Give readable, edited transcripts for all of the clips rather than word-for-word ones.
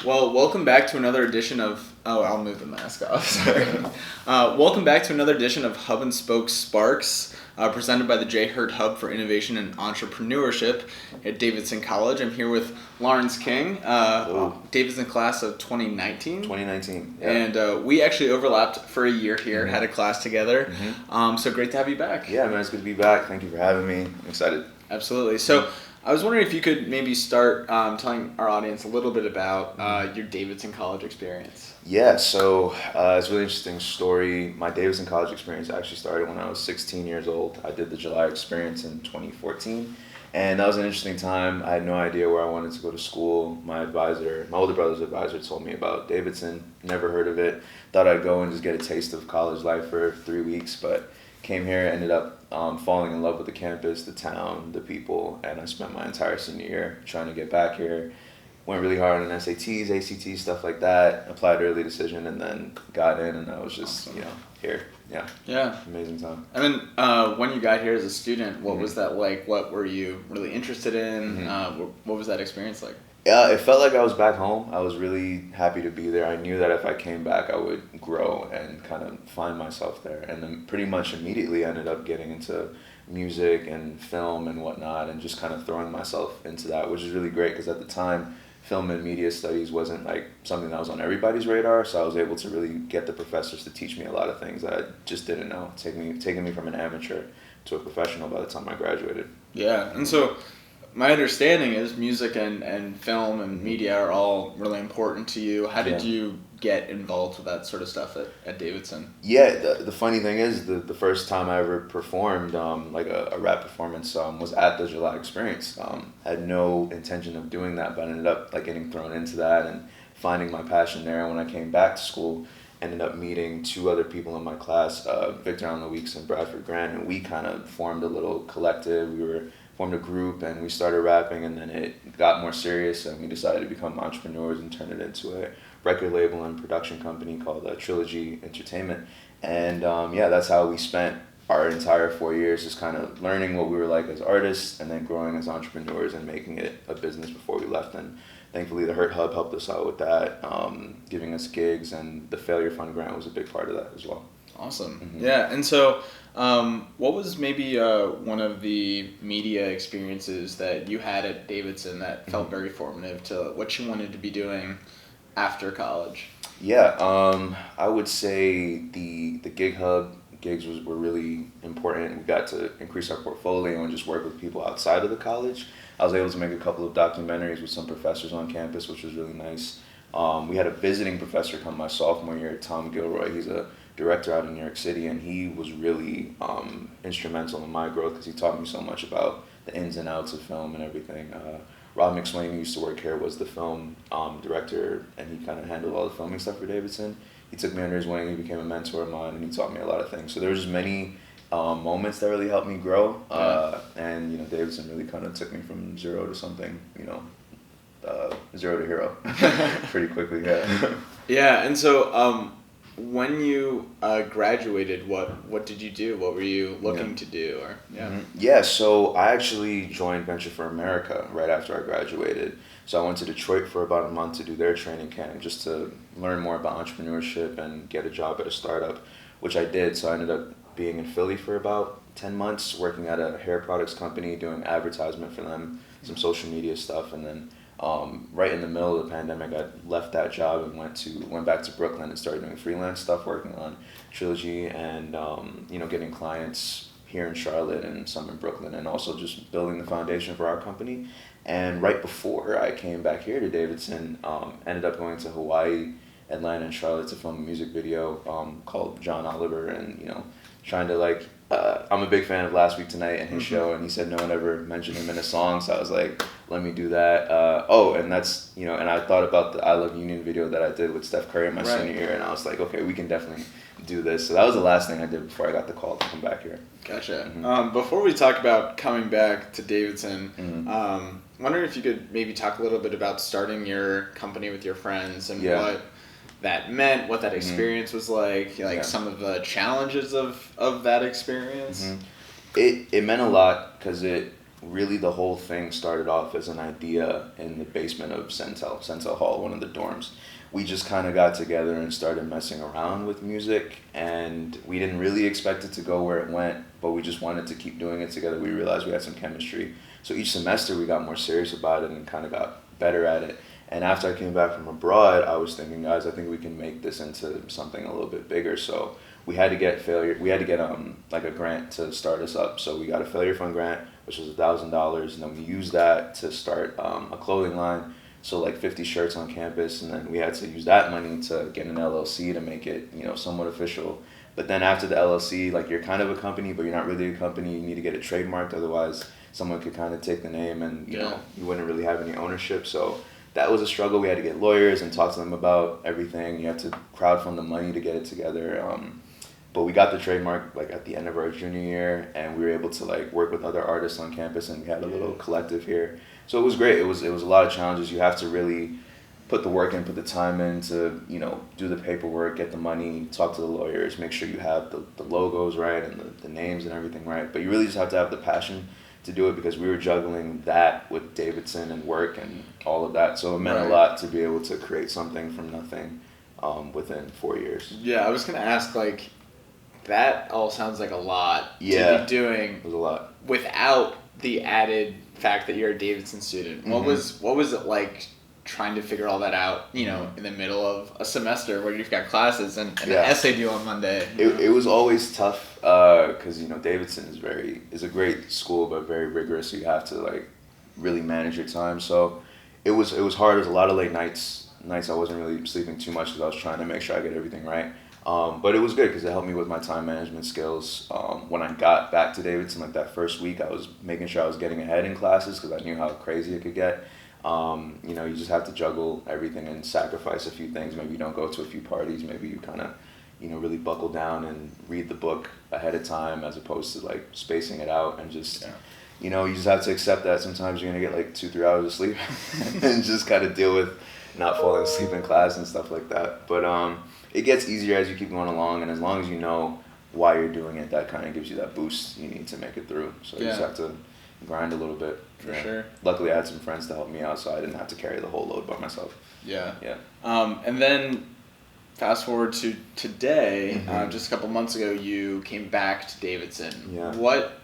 Well, welcome back to another edition of. Oh, I'll move the mask off. Sorry. Welcome back to another edition of Hub and Spoke Sparks, presented by the Jared Herr Hub for Innovation and Entrepreneurship at Davidson College. I'm here with Lawrence King, Davidson class of 2019. 2019. Yeah. And we actually overlapped for a year here, had a class together. So great to have you back. Yeah, man, it's good to be back. Thank you for having me. I'm excited. Absolutely. So I was wondering if you could maybe start telling our audience a little bit about your Davidson College experience. Yeah, so it's a really interesting story. My Davidson College experience actually started when I was 16 years old. I did the July experience in 2014, and that was an interesting time. I had no idea where I wanted to go to school. My older brother's advisor told me about Davidson, never heard of it. Thought I'd go and just get a taste of college life for 3 weeks, but came here, ended up falling in love with the campus, the town, the people, and I spent my entire senior year trying to get back here. Went really hard on SATs, ACTs, stuff like that. Applied early decision and then got in, and I was just, here. Yeah. Amazing time. And then when you got here as a student, what was that like? What were you really interested in? What was that experience like? Yeah, it felt like I was back home. I was really happy to be there. I knew that if I came back, I would grow and kind of find myself there. And then pretty much immediately I ended up getting into music and film and whatnot and just kind of throwing myself into that, which is really great because at the time, film and media studies wasn't like something that was on everybody's radar. So I was able to really get the professors to teach me a lot of things that I just didn't know, taking me from an amateur to a professional by the time I graduated. Yeah, and so my understanding is music and film and media are all really important to you. How did you get involved with that sort of stuff at Davidson? Yeah, the funny thing is the first time I ever performed like a rap performance was at the July experience. Had no intention of doing that, but ended up like getting thrown into that and finding my passion there. And when I came back to school, ended up meeting two other people in my class, Victor Allen Weeks and Bradford Grant, and we kind of formed a little collective. Formed a group and we started rapping, and then it got more serious and we decided to become entrepreneurs and turn it into a record label and production company called Trilla G Entertainment. And that's how we spent our entire 4 years, just kind of learning what we were like as artists and then growing as entrepreneurs and making it a business before we left. And thankfully the Herr Hub helped us out with that, giving us gigs, and the Failure Fund grant was a big part of that as well. Awesome. Yeah, and so what was maybe one of the media experiences that you had at Davidson that felt very formative to what you wanted to be doing after college? Yeah, I would say the gig hub gigs were really important. We got to increase our portfolio and just work with people outside of the college. I was able to make a couple of documentaries with some professors on campus, which was really nice. We had a visiting professor come my sophomore year, Tom Gilroy. He's a director out in New York City, and he was really instrumental in my growth because he taught me so much about the ins and outs of film and everything. Rob McSwain, who used to work here, was the film director, and he kind of handled all the filming stuff for Davidson. He took me under his wing, he became a mentor of mine, and he taught me a lot of things. So there was just many moments that really helped me grow, and Davidson really kind of took me from zero to something, zero to hero pretty quickly. Yeah, and so when you graduated, what did you do? What were you looking to do? So I actually joined Venture for America right after I graduated. So I went to Detroit for about a month to do their training camp just to learn more about entrepreneurship and get a job at a startup, which I did. So I ended up being in Philly for about 10 months, working at a hair products company, doing advertisement for them, some social media stuff, and then right in the middle of the pandemic, I left that job and went back to Brooklyn and started doing freelance stuff, working on Trilla G and getting clients here in Charlotte and some in Brooklyn, and also just building the foundation for our company. And right before I came back here to Davidson, ended up going to Hawaii, Atlanta, and Charlotte to film a music video called John Oliver, and trying to I'm a big fan of Last Week Tonight and his show, and he said no one ever mentioned him in a song, so I was like, let me do that. And that's, and I thought about the I Love Union video that I did with Steph Curry in my senior year, and I was like, okay, we can definitely do this. So that was the last thing I did before I got the call to come back here. Gotcha. Before we talk about coming back to Davidson, wondering if you could maybe talk a little bit about starting your company with your friends and what that meant, what that experience was like some of the challenges of that experience. It meant a lot because it really the whole thing started off as an idea in the basement of Centel Hall, one of the dorms. We just kind of got together and started messing around with music, and we didn't really expect it to go where it went, but we just wanted to keep doing it together. We realized we had some chemistry. So each semester we got more serious about it and kind of got better at it. And after I came back from abroad, I was thinking, guys, I think we can make this into something a little bit bigger. So we had to get like a grant to start us up. So we got a failure fund grant, which was $1,000, and then we used that to start a clothing line. So like 50 shirts on campus, and then we had to use that money to get an LLC to make it, somewhat official. But then after the LLC, like, you're kind of a company, but you're not really a company. You need to get it trademarked, otherwise someone could kind of take the name and you wouldn't really have any ownership. So that was a struggle. We had to get lawyers and talk to them about everything. You have to crowdfund the money to get it together. But we got the trademark like at the end of our junior year, and we were able to like work with other artists on campus, and we had a little collective here. So it was great. It was a lot of challenges. You have to really put the work in, put the time in to, do the paperwork, get the money, talk to the lawyers, make sure you have the logos right and the names and everything right. But you really just have to have the passion to do it, because we were juggling that with Davidson and work and all of that. So it meant a lot to be able to create something from nothing within 4 years. Yeah, I was going to ask, like, that all sounds like a lot to be doing. It was a lot. Without the added fact that you're a Davidson student. Mm-hmm. What was it like trying to figure all that out, in the middle of a semester where you've got classes and an essay due on Monday? It was always tough because, Davidson is a great school, but very rigorous. So you have to like really manage your time. So it was hard. It was a lot of late nights. I wasn't really sleeping too much because I was trying to make sure I get everything right. But it was good because it helped me with my time management skills. When I got back to Davidson, like that first week, I was making sure I was getting ahead in classes because I knew how crazy it could get. You just have to juggle everything and sacrifice a few things. Maybe you don't go to a few parties. Maybe you kind of, really buckle down and read the book ahead of time as opposed to like spacing it out and just, you just have to accept that sometimes you're going to get like 2-3 hours of sleep and just kind of deal with not falling asleep in class and stuff like that. But it gets easier as you keep going along, and as long as you know why you're doing it, that kind of gives you that boost you need to make it through. So you just have to grind a little bit. For sure. Luckily, I had some friends to help me out, so I didn't have to carry the whole load by myself. Yeah. And then fast forward to today, just a couple months ago, you came back to Davidson. Yeah. What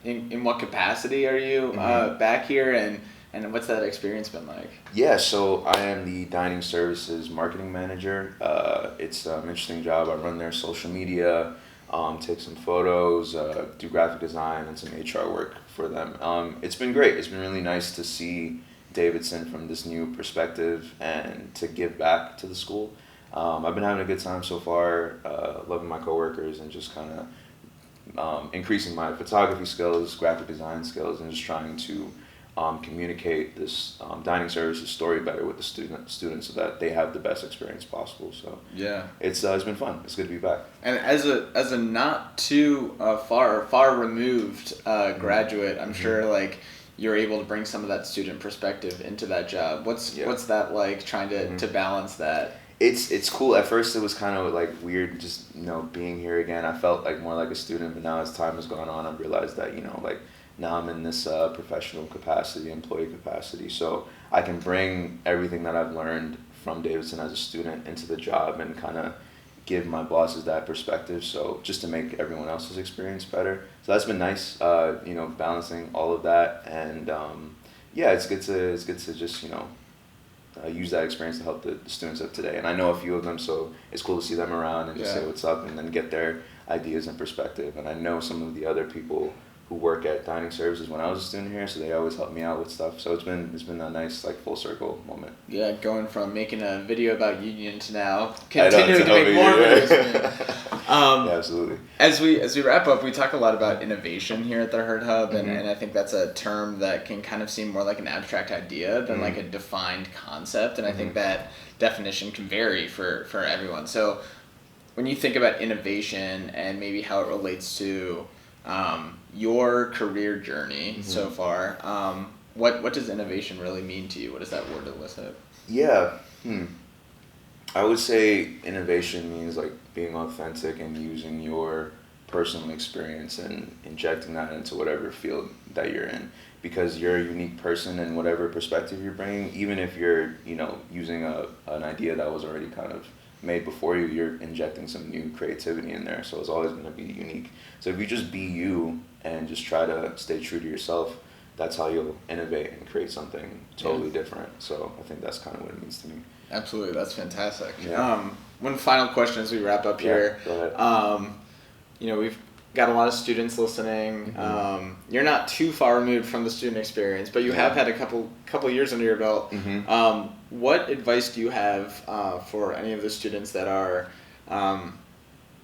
in what capacity are you back here, and what's that experience been like? Yeah, so I am the dining services marketing manager. It's an interesting job. I run their social media, take some photos, do graphic design, and some HR work for them. It's been great. It's been really nice to see Davidson from this new perspective and to give back to the school. I've been having a good time so far, loving my coworkers and just kind of increasing my photography skills, graphic design skills, and just trying to communicate this dining services story better with the students so that they have the best experience possible. So it's been fun. It's good to be back. And as a not too far removed graduate, I'm sure like you're able to bring some of that student perspective into that job. What's that like, trying to balance that? It's cool. At first it was kind of like weird just being here again. I felt like more like a student, but now as time has gone on, I've realized that like now I'm in this professional capacity, employee capacity, so I can bring everything that I've learned from Davidson as a student into the job and kind of give my bosses that perspective, so just to make everyone else's experience better. So that's been nice, balancing all of that, and it's good to just use that experience to help the students of today. And I know a few of them, so it's cool to see them around and just say what's up and then get their ideas and perspective. And I know some of the other people who work at dining services when I was a student here, so they always help me out with stuff. So it's been a nice like full circle moment. Yeah, going from making a video about union to now continuing to make more videos. Absolutely. As we wrap up, we talk a lot about innovation here at the Herd Hub, and I think that's a term that can kind of seem more like an abstract idea than like a defined concept, and I think that definition can vary for everyone. So when you think about innovation and maybe how it relates to your career journey so far, what does innovation really mean to you? What does that word elicit? I would say innovation means like being authentic and using your personal experience and injecting that into whatever field that you're in, because you're a unique person in whatever perspective you're bringing. Even if you're, you know, using an idea that was already kind of made before you, you're injecting some new creativity in there, so it's always going to be unique. So if you just be you and just try to stay true to yourself, that's how you'll innovate and create something totally different. So I think that's kind of what it means to me. Absolutely, that's fantastic. Yeah. One final question as we wrap up here. Go ahead. You know, we've got a lot of students listening. You're not too far removed from the student experience, but you have had a couple years under your belt. What advice do you have for any of the students that are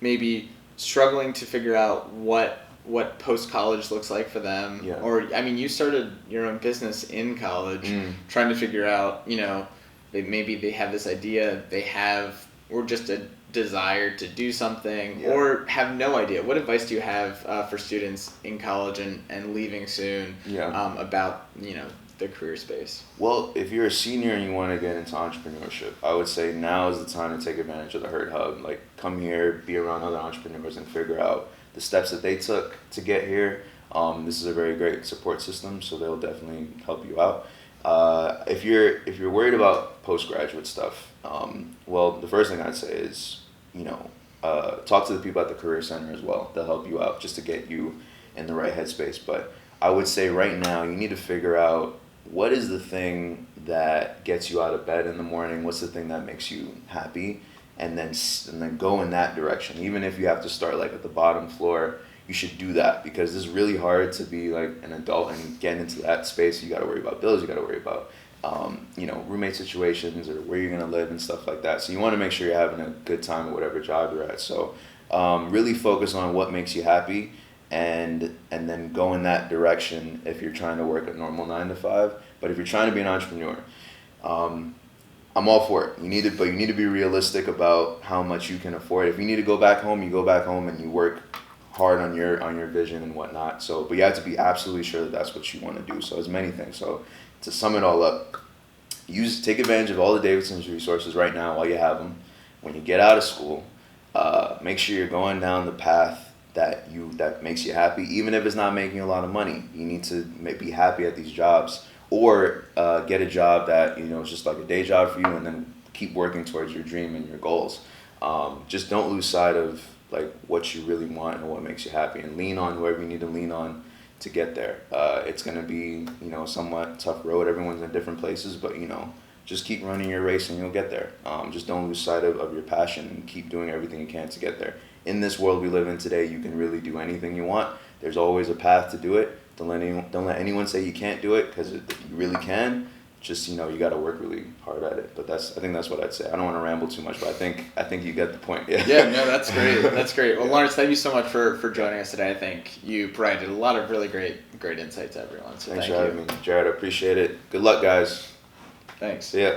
maybe struggling to figure out what post-college looks like for them? Yeah. Or, I mean, you started your own business in college, trying to figure out, you know, maybe they have this idea or just a desire to do something, or have no idea. What advice do you have for students in college and leaving soon about, you know, the career space? Well, if you're a senior and you want to get into entrepreneurship, I would say now is the time to take advantage of the Herd Hub. Like, come here, be around other entrepreneurs, and figure out the steps that they took to get here. This is a very great support system, so they'll definitely help you out. If you're worried about postgraduate stuff, well, the first thing I'd say is, you know, talk to the people at the Career Center as well. They'll help you out just to get you in the right headspace. But I would say right now you need to figure out what is the thing that gets you out of bed in the morning. What's the thing that makes you happy, and then go in that direction. Even if you have to start like at the bottom floor, you should do that, because it's really hard to be like an adult and get into that space. You got to worry about bills. You got to worry about you know, roommate situations or where you're going to live and stuff like that. So you want to make sure you're having a good time at whatever job you're at. So really focus on what makes you happy, and then go in that direction if you're trying to work a normal 9 to 5. But if you're trying to be an entrepreneur, I'm all for it. But you need to be realistic about how much you can afford. If you need to go back home, you go back home and you work hard on your vision and whatnot. So, but you have to be absolutely sure that that's what you want to do. So, as many things. So, to sum it all up, take advantage of all the Davidson's resources right now while you have them. When you get out of school, make sure you're going down the path that makes you happy, even if it's not making a lot of money. You need to be happy at these jobs, or get a job that, you know, is just like a day job for you, and then keep working towards your dream and your goals. Just don't lose sight of like what you really want and what makes you happy, and lean on whoever you need to lean on to get there. It's going to be, you know, somewhat tough road. Everyone's in different places, but, you know, just keep running your race and you'll get there. Just don't lose sight of your passion, and keep doing everything you can to get there. In this world we live in today, you can really do anything you want. There's always a path to do it. Don't let anyone say you can't do it, because you really can. Just, you know, you got to work really hard at it. But I think that's what I'd say. I don't want to ramble too much, but I think you get the point. Yeah. Yeah. No, that's great. That's great. Well, Lawrence, thank you so much for joining us today. I think you provided a lot of really great insight to everyone. So Thanks for having me, Jared. I appreciate it. Good luck, guys. Thanks. See ya.